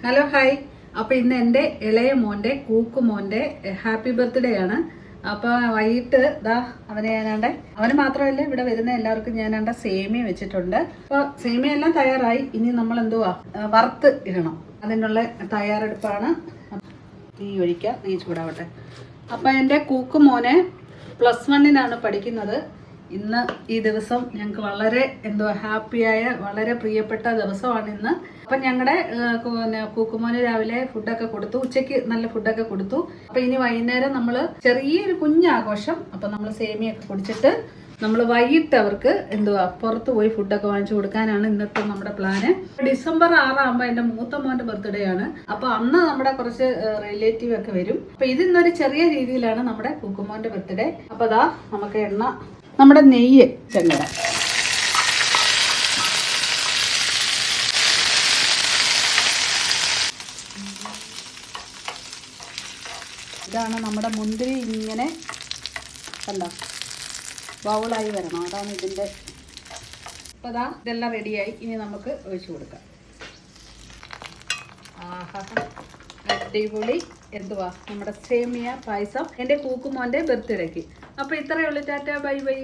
Hello hi. അപ്പോൾ ഇന്ന് എൻ്റെ ഇളയ മോൻ്റെ കൂക്കുമോൻ്റെ ഹാപ്പി ബർത്ത്ഡേ ആണ്. അപ്പോൾ വൈകിട്ട് ദാ അവന് മാത്രമല്ല ഇവിടെ വരുന്ന എല്ലാവർക്കും ഞാനാണ്ട സേമിയ വെച്ചിട്ടുണ്ട്. അപ്പോൾ സേമിയ എല്ലാം തയ്യാറായി. ഇനി നമ്മൾ വറുത്ത് ഇടണം. അതിനുള്ള തയ്യാറെടുപ്പാണ്. തീ ഒഴിക്കാം, നെയ്യ് ചൂടാവട്ടെ. അപ്പോൾ എൻ്റെ കൂക്കുമോനെ +1 പഠിക്കുന്നത്. ഇന്ന് ഈ ദിവസം ഞങ്ങൾക്ക് വളരെ ഹാപ്പിയായ വളരെ പ്രിയപ്പെട്ട ദിവസമാണ് ഇന്ന്. അപ്പം ഞങ്ങളുടെ കൂക്കുമോന് രാവിലെ ഫുഡൊക്കെ കൊടുത്തു, ഉച്ചയ്ക്ക് നല്ല ഫുഡൊക്കെ കൊടുത്തു. അപ്പം ഇനി വൈകുന്നേരം നമ്മൾ ചെറിയൊരു കുഞ്ഞാഘോഷം. അപ്പം നമ്മൾ സേമിയൊക്കെ കുടിച്ചിട്ട് നമ്മൾ വൈകിട്ട് അവർക്ക് പുറത്ത് പോയി ഫുഡൊക്കെ വാങ്ങിച്ചു കൊടുക്കാനാണ് ഇന്നത്തെ നമ്മുടെ പ്ലാന്. ഡിസംബർ 6 എൻ്റെ മൂത്ത മോൻ്റെ ബർത്ത്ഡേ ആണ്. അപ്പോൾ അന്ന് നമ്മുടെ കുറച്ച് റിലേറ്റീവ് ഒക്കെ വരും. അപ്പോൾ ഇതിന്നൊരു ചെറിയ രീതിയിലാണ് നമ്മുടെ കൂക്കുമോൻ്റെ ബർത്ത്ഡേ. അപ്പോൾ അതാ നമുക്ക് നമ്മുടെ നെയ്യ് ചെന്നിട. ഇതാണ് നമ്മുടെ മുന്തിരി. ഇങ്ങനെ കണ്ടോ, ബൗളായി വരണം. അതാണ് ഇതിൻ്റെ. അപ്പോൾ അതാ ഇതെല്ലാം റെഡിയായി. ഇനി നമുക്ക് ഒഴിച്ചു കൊടുക്കാം. ആഹാ, അടിപൊളി നമ്മുടെ സേമിയ പായസം എൻ്റെ കൂക്കുമോൻ്റെ ബർത്ത്ഡേക്ക്. അപ്പോൾ ഇത്രയേ ഉള്ളൂ. Tata, bye bye.